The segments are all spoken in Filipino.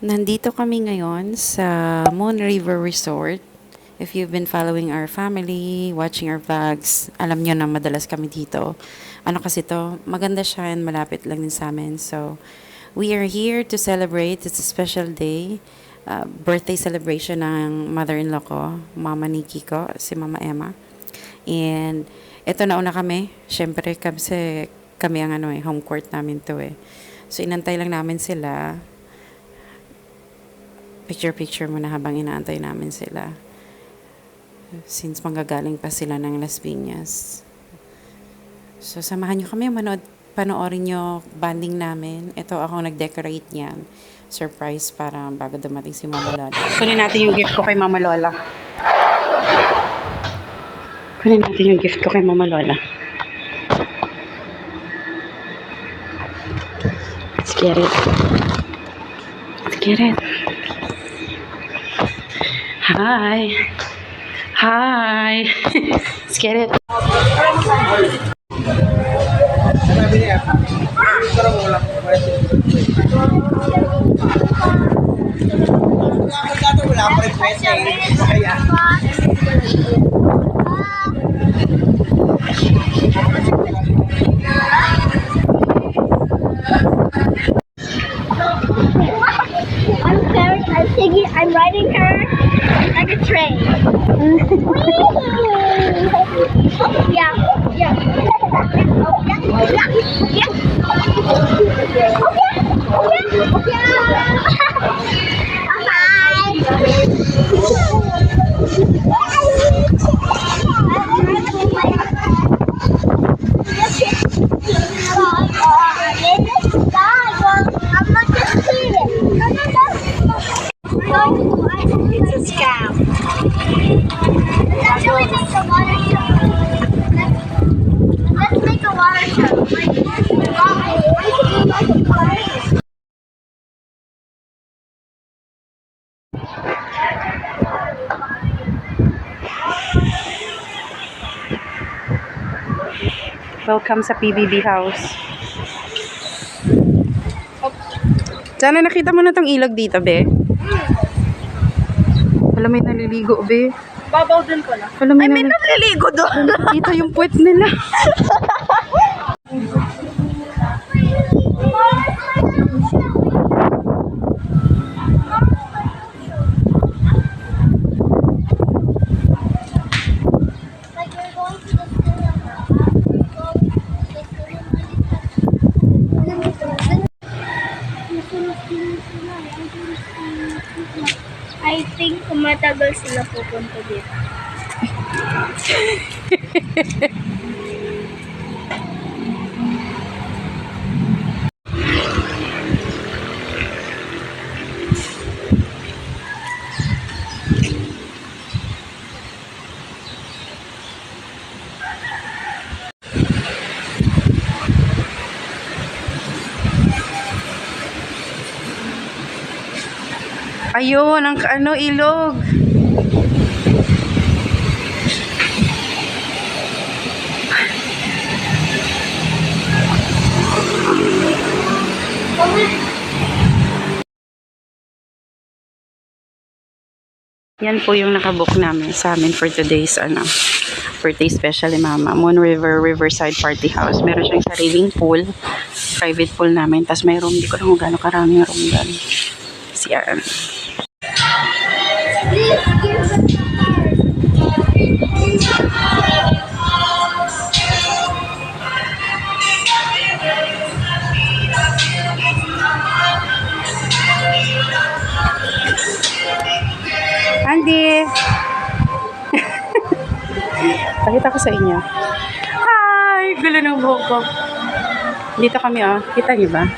Nandito kami ngayon sa Moon River Resort. If you've been following our family, watching our vlogs, alam nyo na madalas kami dito. Ano kasi to, maganda siya and malapit lang din sa amin. So, we are here to celebrate. It's a special day. Birthday celebration ng mother-in-law ko, Mama Nikki ko, si Mama Emma. And eto nauna kami. Syempre, kasi kami ang home court namin to eh. So, inantay lang namin sila. Picture-picture muna habang inaantay namin sila. Since manggagaling pa sila ng Las Piñas. So, samahan nyo kami. Panoorin nyo banding namin. Ito ako nag-decorate niyan. Surprise para bago dumating si Mama Lola. Kunin natin yung gift ko kay Mama Lola. Kunin natin yung gift ko kay Mama Lola. Let's get it. Let's get it. Hi. Hi. Let's get it. I'm riding her like a train. Yeah, yeah. It's a scam. Let's make a water show. Let's make a water show. Welcome sa PBB house. Sana nakita mo na tong ilog dito, be. Alam, may naliligo, be. Babaw din ko na. Alam, May nagliligo doon. dito yung puwet nila. I think matagal sila pupunta dito. Ayun, ang ilog. Yan po yung nakabook namin sa amin for today's birthday special ni Mama. Moon River Riverside Party House. Meron siyang sariling pool. Private pool namin. Tapos may room. Hindi ko lang kung gaano karaming room doon. Yan. Andy! Pakita ko sa inyo. Hi! Gulo ng buhok ko. Dito kami, Kita niyo ba?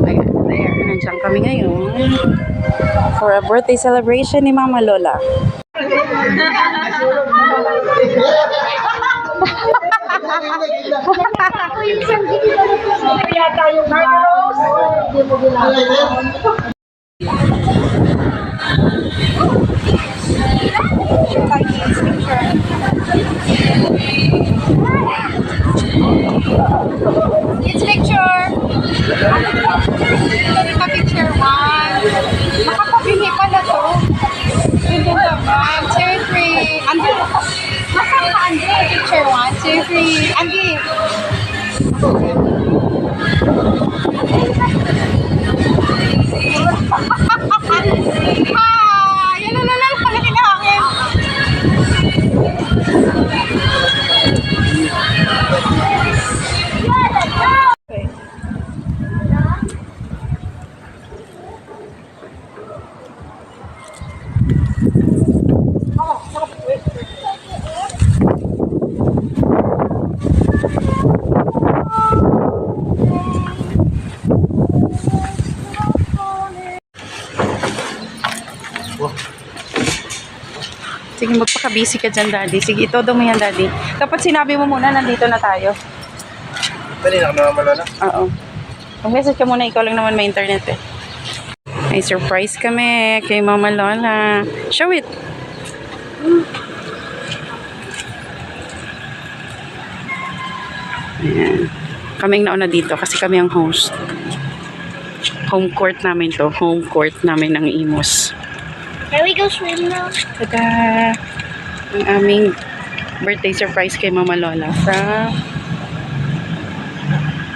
Ayan, there. Nandiyan kami ngayon for a birthday celebration ni Mama Lola. It's picture. Picture one. Andy. Hi! Lalalala, palaki na hangin. Sige, magpaka-busy ka dyan, Daddy. Sige, itodo mo yan, Daddy. Dapat sinabi mo muna, nandito na tayo. Dali na naman Lola. Oo. Mag-message ka muna, ikaw lang naman may internet eh. May surprise kami kay Mama Lola. Show it! Ayan. Kaming nauna dito kasi kami ang host. Home court namin to. Home court namin ng Imos. Can we go swim now? Tada! Ang aming birthday surprise kay Mama Lola from...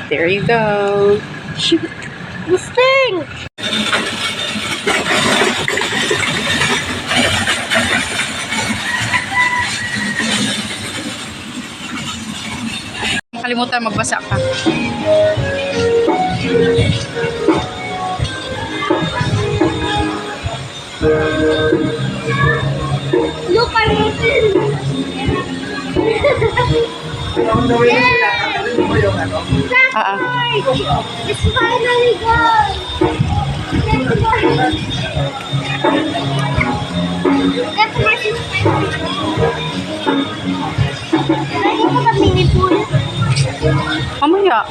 There you go. The sting! Kalimutan magbasa ka. Look, I'm moving! Ah, It's finally gone! That's my sister. Can I go to the mini pool? mamaya.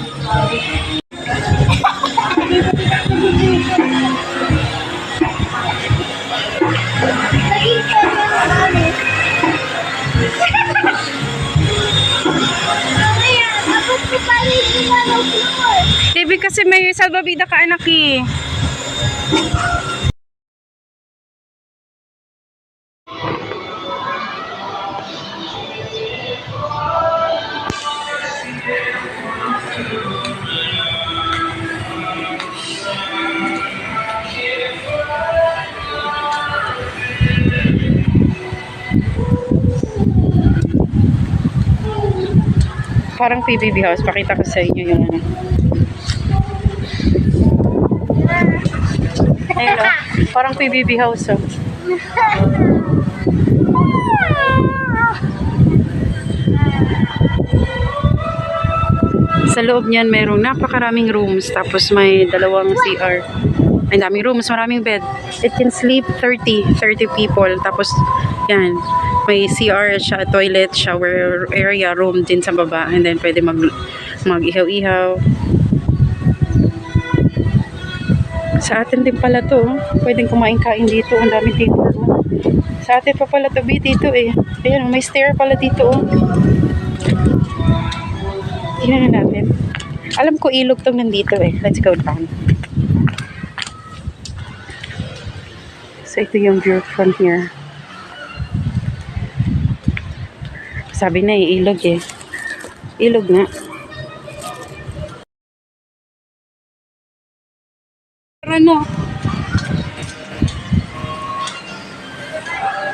Baby, kasi may salbabida ka anak eh. Parang PBB house. Pakita ko sa inyo yung ano. Ayun o. Parang PBB house o. Sa loob niyan merong napakaraming rooms. Tapos may dalawang CR. May daming rooms. Maraming bed. It can sleep 30 people. Tapos yan. May CR, toilet, shower area, room din sa baba. And then pwede mag-ihaw-ihaw. Sa atin din pala to. Pwedeng kumain-kain dito. Ang daming table. Sa atin pa pala to dito eh. Ayan, may stair pala dito. Tingnan na natin. Alam ko ilog tong nandito eh. Let's go down. So ito yung view from here. Sabi na eh, ilog eh. Ilog nga. Ano?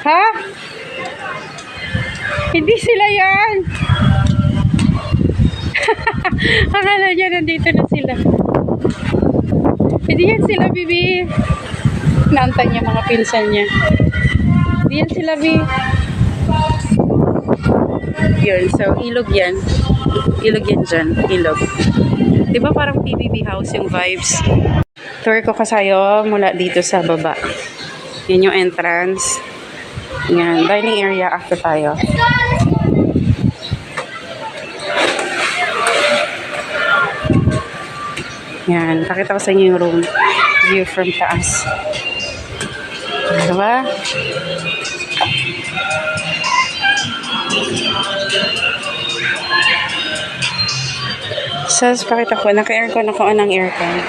Ha? Hindi sila yan. Akala niya nandito na sila. Hindi yan sila, Bibi. Naantay niya mga pinsan niya. Hindi yan sila, Bibi. Yun, so ilog yan. Ilog yan dyan. Ilog. Diba parang PBB house yung vibes? Tour ko kasayo mula dito sa baba. Yan yung entrance. Yan, dining area after tayo. Yan, pakita ko sa inyo yung room. View from taas. Diba? So, pakita ko. Naka-aircon ako. Anong aircon?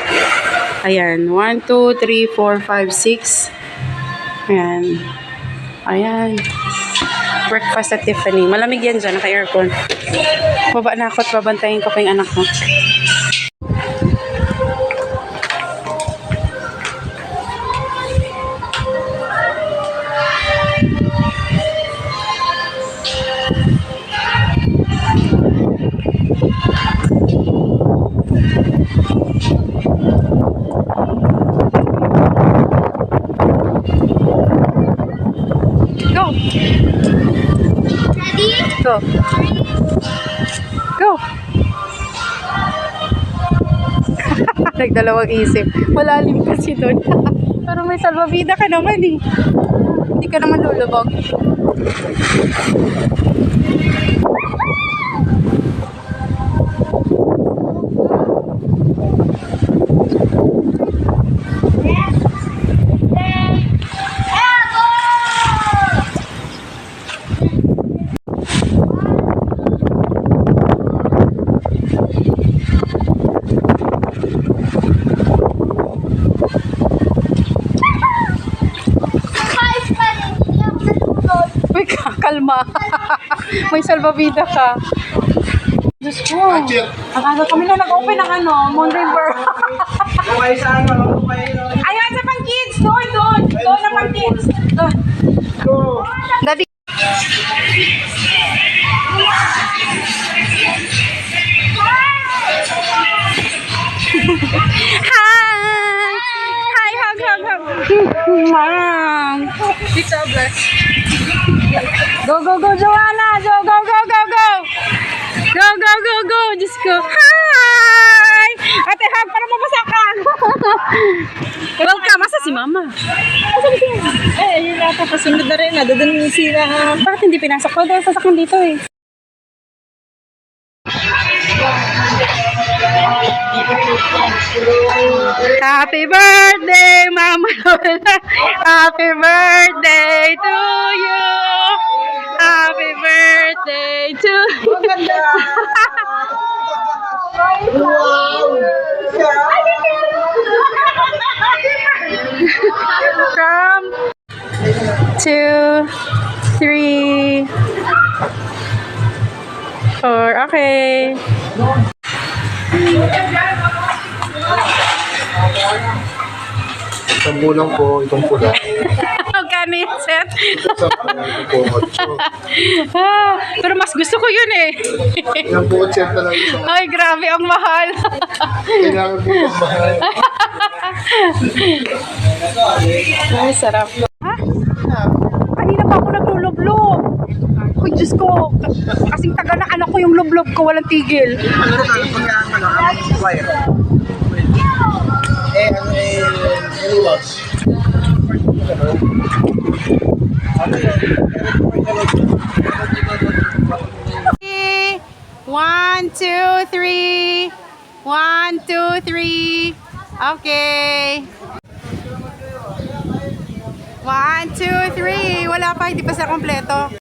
Ayan. 1, 2, 3, 4, 5, 6. Ayan. Ayan. Breakfast at Tiffany. Malamig yan dyan, naka-aircon. Baba na ako at babantayin ko pa yung anak mo. Go! Daddy? Go! Go! Nagdalawang isip. Malalim kasi doon. Pero may salvavida ka naman eh. Hindi ka naman lulubog. Uy, kalma. May salvavida ka. Diyos ko. Ang ano kami na nag-open ng Moon River. Kumay sa ano, kumay yun. Ayan sa pang kids. Doon. Doon na pang kids. Doon. Go! Daddy. Hi! Hi, hug. Mom. Dito, bless. Go, Joanna! Go! Go! Diyos ko. Hi! Ate, hug para mabasa ka. Welcome. Asa si Mama? Yun ata, kasunod na rin. Doon yung sila. Bakit hindi pinasok ko? Dahil sasakyan dito eh. Happy birthday, Mama Lola. Happy birthday to you. Happy birthday to you. From 2, 3, 4. Okay. Isang bulang po, itong pula. Magkano yung set? Isang bulang po, 8. Pero mas gusto ko yun eh. Ilang po, 8 na lang isang. Ay, grabe, ang mahal. Kailangan po ang mahal. Ay, sarap. Ha? Kanina pa ako naglulublob. Uy, Diyos ko. Kasing tagal na anak ko yung lublob ko, walang tigil. Ano tayo pagka ang wire? Rewards. 1, 2, 3. 1, 2, 3. Okay. 1, 2, 3. Wala pa, hindi pa sa kompleto.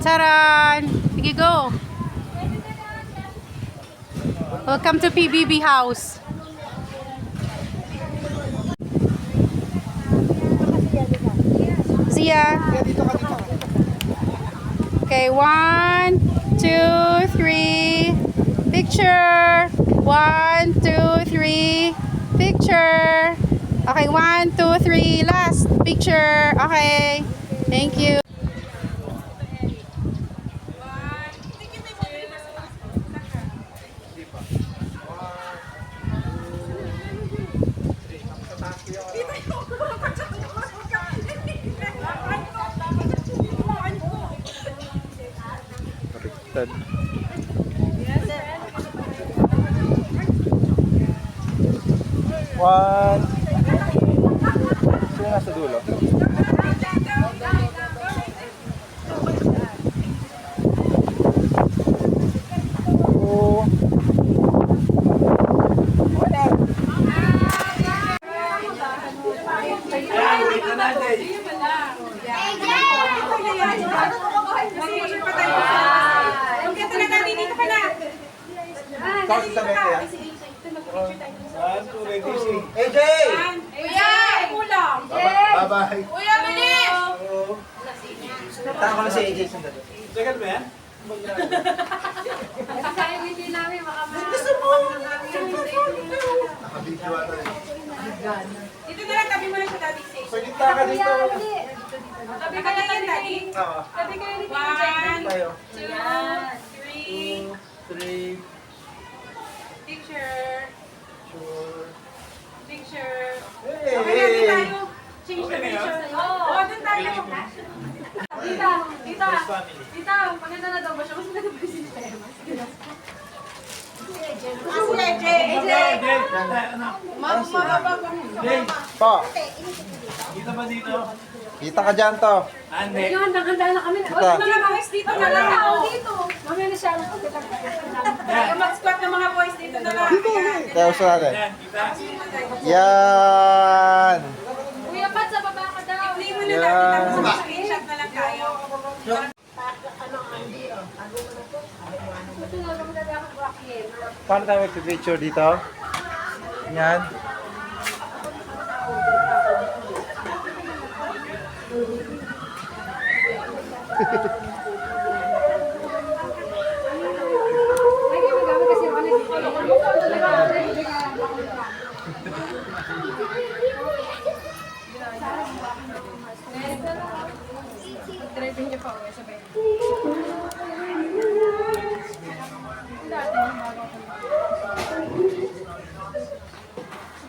Taran! Sige, go! Welcome to PBB House. Zia. Okay, 1, 2, 3. Picture. 1, 2, 3. Picture. Okay, 1, 2, 3. Last picture. Okay. Thank you. One. Sino nasa dulo? Two. Tapos sa bete yan. One, two, ready, sing. AJ! Bye-bye. Taka ko na si AJ sandali. Second ba yan? Nakabidyo ata rin. Dito na lang, tabi mo lang sa daddy station. Pwede taka dito. Tabi ka na yan, daddy. Oo. Tabi ka na dito. Tayo. 1, 2, 3. 3. Picture. Sure. Picture. Hey! Okay na, di tayo. Change the picture. Oo, doon tayo. Tita, maganda na daw ba siya? Mas maganda ba si Tema? Po. Kita ka dyan to. Yun, handa na kami. O, Tita. mga boys dito na lang. Dito. Mamaya na siya. Yung mag-squat ng mga boys dito na lang. Kaya gusto natin. Yan. Kuya Pat, sa baba ka daw. I-play mo na natin. Tapos mag-screenshot na lang tayo. Paano tayo mag-picture dito? Yan.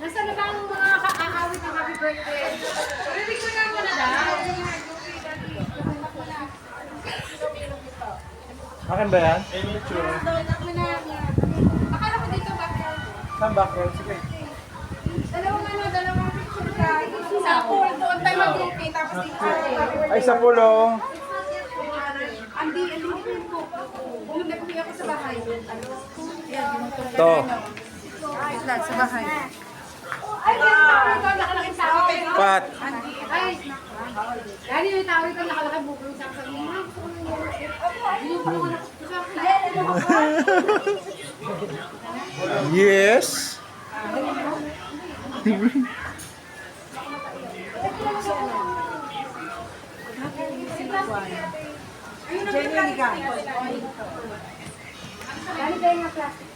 Nasa na ba ang mga aawit ng happy birthday? Rinig ko na muna daw. Akin ba yan? Akala ko dito ba? Saan background? Sige. Dalawang picture ka. Isa po, doon tayo mag-groupie. Tapos dito sa happy birthday. Ay, sa pulong. Andi ko. Pumunta ko ako sa bahay. To. Sa bahay. Ay, ito nakalaking tao. Pat. Ay, Dani, may tao ito nakalaking buklo sa sabi mo. Yes. Dani, tayo nga plastic.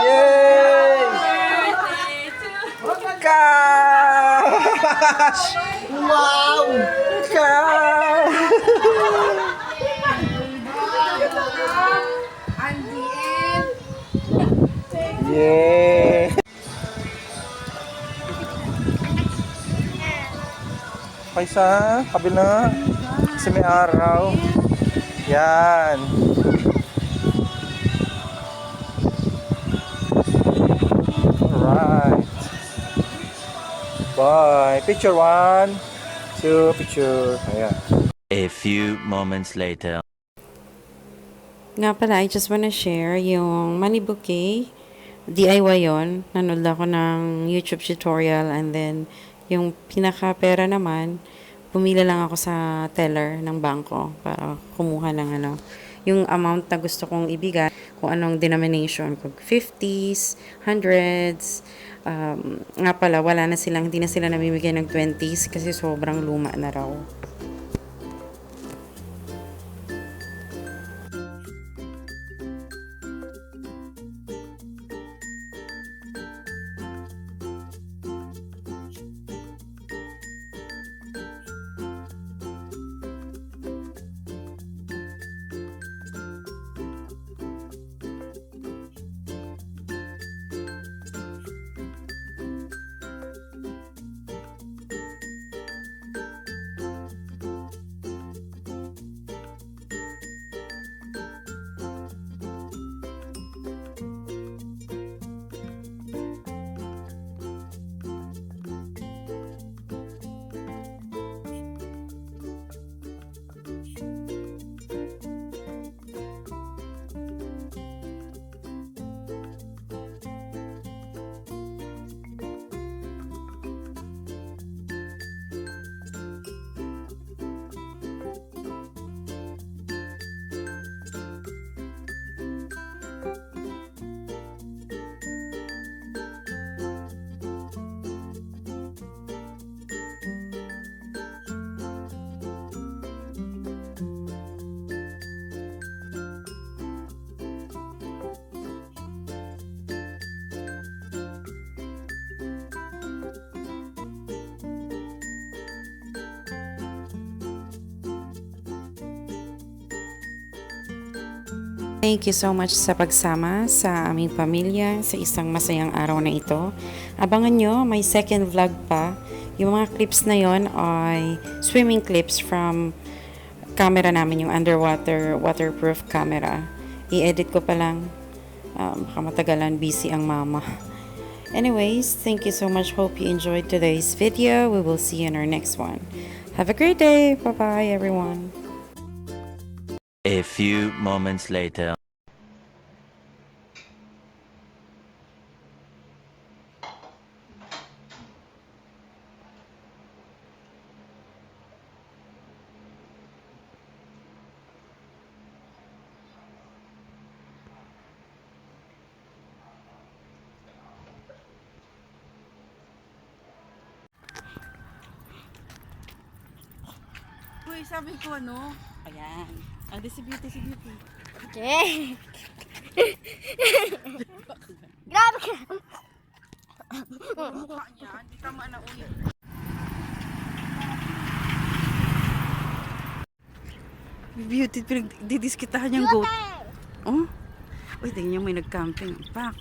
Yay! Cash! Wow! Cash! Yeah! Okay sa kabila. Kasi may araw. Yan. Alright. Bye. Picture 1, 2, picture. Ayan. A few moments later. Nga pala, I just wanna share yung money bouquet. DIY yon. Nanood ako ng YouTube tutorial and then yung pinaka-pera naman, pumila lang ako sa teller ng bangko para kumuha ng yung amount na gusto kong ibigay, kung anong denomination, kung 50s, 100s, nga pala, hindi na sila namimigay ng 20s kasi sobrang luma na raw. Thank you so much sa pagsama sa aming pamilya sa isang masayang araw na ito. Abangan nyo, may second vlog pa. Yung mga clips na yon ay swimming clips from camera namin, yung underwater waterproof camera. I-edit ko pa lang. Baka matagalan, busy ang mama. Anyways, thank you so much. Hope you enjoyed today's video. We will see you in our next one. Have a great day. Bye-bye, everyone. A few moments later. Uy, sabi ko ano? Ayan. Si Beauty, si Beauty. Okay. Grabe ka. Mukha niya, hindi tama na uy. Beauty, pinagdidiskitahan niyang goat. Oh? Uy, tingnan niyo, may nag-camping. Pak.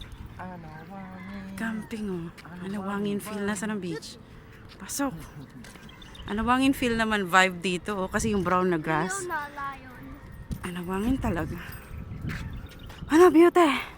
Camping, oh. Anawangin feel. Nasa ng beach? Pasok. Anawangin feel naman vibe dito, oh. Kasi yung brown na grass. Anawangin talaga. Ano, Beauty?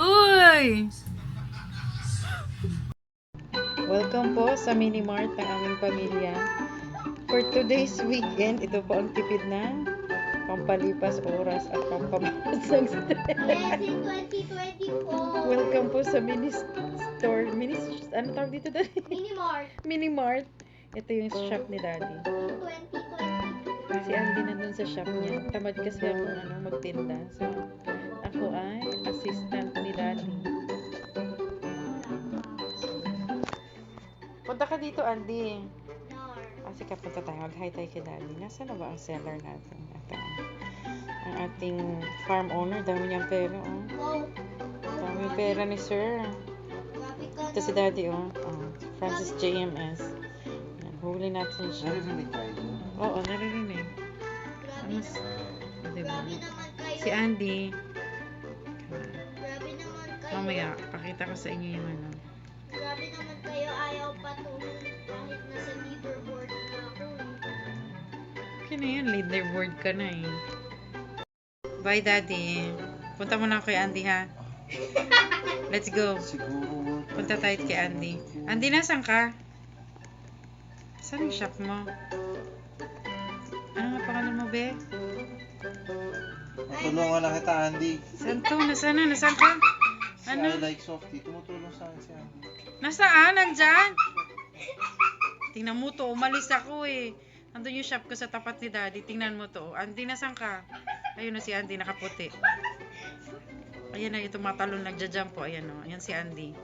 Uy! Welcome po sa Mini Mart ng aming pamilya. For today's weekend, ito po ang tipid na pampalipas oras at pampamalas ng stress. Blessing 2024. Welcome po sa mini store. Ano tawag dito, Daddy? Minimart. Mini Mart. Ito yung shop ni Daddy. 2024. Si Andy nandun sa shop niya. Tamad kasi ako magtinda. So, ako ay assistant ni Daddy. Punta ka dito, Andy. Sige, punta tayo. Mag-hi tayo kay Daddy. Nasaan na ba ang seller natin? Ito. Ang ating farm owner. Dami niyang pera, oh. Wow. Dami pera ni Sir. Grabe ka. Ito si Daddy, oh. Francis JMS. Yan, huli natin siya. Oo, naririnig. Grabe naman. Diba? Grabe naman kayo. Si Andy. Grabe naman kayo. Mamaya, pakita ko sa inyo yung ano. Grabe naman kayo. Ayaw patuloy kahit nasa leaderboard na ako. Okay na yan, leaderboard ka na eh. Bye, Daddy. Punta muna ako kay Andy, ha? Let's go. Punta tayo kay Andy. Andy, nasan ka? Saan yung shop mo? Ano nga pangalan mo, be? Tulungan na kita, Andy. Saan to? Nasaan na? Nasaan ka? Si Ano? I like Softy. Tumutulong sa akin si Andy. Nasaan? Nandyan? Tingnan mo to. Umalis ako eh. Nandun yung shop ko sa tapat ni Daddy. Tingnan mo to. Andy, nasan ka? Ayun na si Andy, nakaputi. Ayan na, itong mga talon nagja-jump po. Ayan o. Ayan si Andy.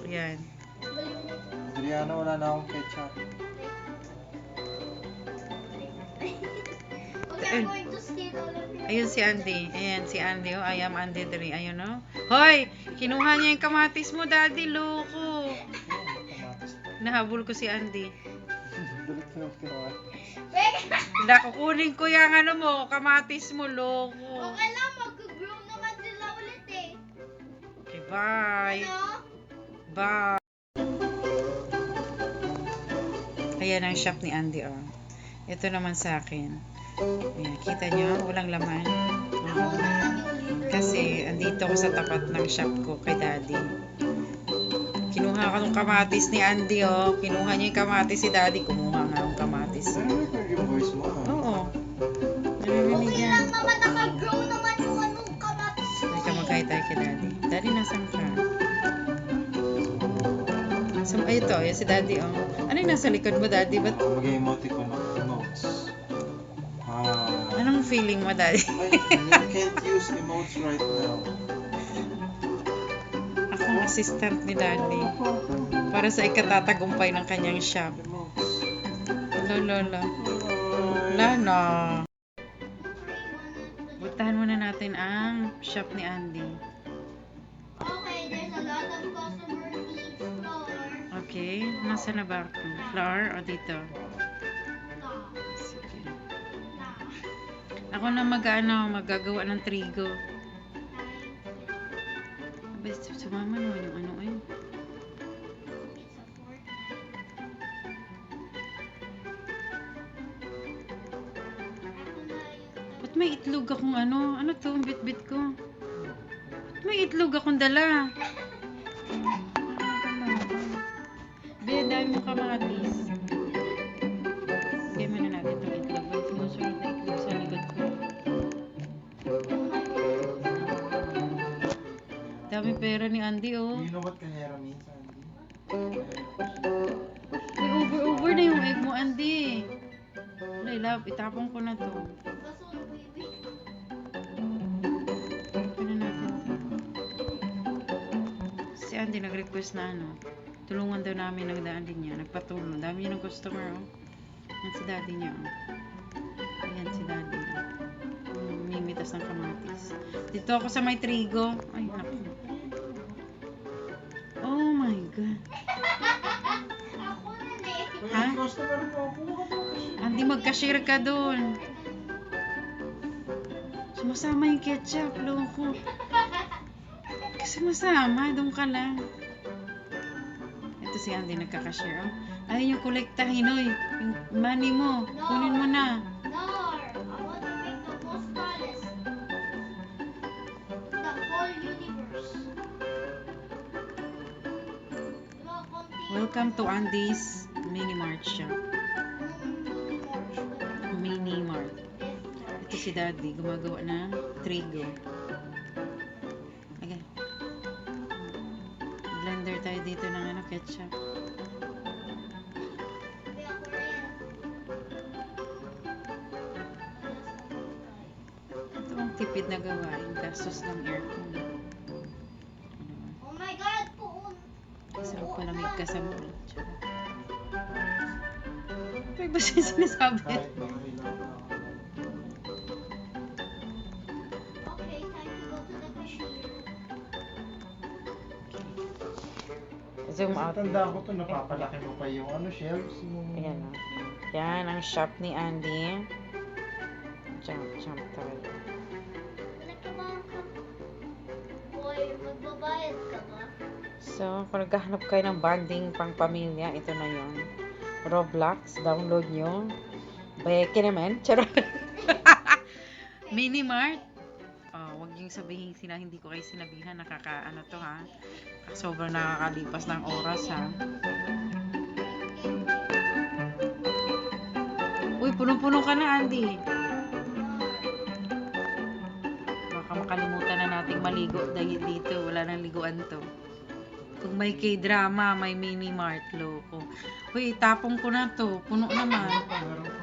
Ayan. Adriana, wala na akong ketchup. Okay, I'm going to steal all of your... Ayun si Andy. Ayan si Andy. Oh, I am Andy 3. Ayun o. Hoy! Kinuha niya yung kamatis mo, Daddy. Loko. Kamatis. Nahabol ko si Andy. Dalit ko yung kinuha. Kukunin ko yung ano mo, kamatis mo, loko. Okay lang, mag-grow naman sila ulit eh. Okay, bye. Ano? Bye. Ayan ang shop ni Andy, oh. Ito naman sa akin. Ayan, kita nyo, walang laman. Kasi, andito ako sa tapat ng shop ko kay Daddy. Kinuha ko ng kamatis ni Andy, oh. Kinuha niya yung kamatis si Daddy. Kumuha nga ng kamatis. Narinig yung voice mo. Oo. Naririnig Okay yan. lang naman, naka-grow naman yung anong kamatis mo Hindi ka eh. magkahit tayo kay Daddy. Daddy, nasan ka? So, ay, ito, yung si Daddy, oh. Ano yung nasa likod mo, Daddy? Ba't, Mag-emoticon of emotes. anong feeling mo, Daddy? I can't use emotes right now. Akong assistant ni Daddy. Para sa ikatatagumpay ng kanyang shop. Emotes. Lola. Wala na. Puntahan muna natin ang shop ni Andy. Okay, there's a lot of customer needs floor. Okay, nasa na ba ako? Floor o dito? Sige. Ako na magagawa ng trigo. Best, sumama naman yung ano eh. Ba't may itlog akong ano? Ano to? Ang bit-bit ko. Ba't may itlog akong dala? Be, dahil mo kamatis. Bigay mo na natin itong itlog. May sumusunod na itlog sa likod ko. Dami pera ni Andy, oh. You know what kanyera means, Andy? May over na yung egg mo, Andy. Wala, love. Itapon ko na to. Ano natin to? Si Andy nag-request na ano. Tulungan daw namin ng daddy niya. Nagpatulong. Dami niya ng customer, oh. Yan si daddy niya, oh. Ayan si daddy. Mimitas ng kamatis. Dito ako sa may trigo. Ay, naku. Oh my God. Ha? Customer mo, kumuha ka ba? Andy, mag-cashier ka doon. Sumasama yung ketchup, loko. Sumasama, doon ka lang. Ito si Andy nagka-cashier. Oh. Ayun yung kolektahin, oy. Yung money mo. Kunin mo na. No, I want to make the most tallest. The whole universe. Diba, konti Welcome to Andy's Mini Mart shop. Mini Mart. Ito si Daddy, gumagawa ng trigo. Okay. Blender tayo dito ng ano, ketchup. Ito ang tipid na gawain. Gastos ng aircon. Oh my God, puun. Kasi magpalamig ka sa mulo. Ano ba siya sinasabi? Kahit nakahilaw na ako. Okay, time to go to the cashier. Zoom out. Tanda ko to, napapalaki mo pa yung ano, shelves mo. Ayan o. Yan ang shop ni Andy. Jump tayo. Boy, magbabayad ka ba? So, kung naghahanap kayo ng bonding pang pamilya, ito na yon. Roblox, download nyo. Beke naman. Charot. Mini Mart. Oh, wag yung sabihin hindi ko kayo sinabihan. Nakakaano to ha. Sobrang nakakalipas ng oras ha. Uy, punong-puno ka na, Andy. Baka makalimutan na nating maligo dahil dito. Wala nang liguan to. Kung may K-drama, may Mini Mart, loko. Uy, itapong ko na to. Puno naman. Meron pa.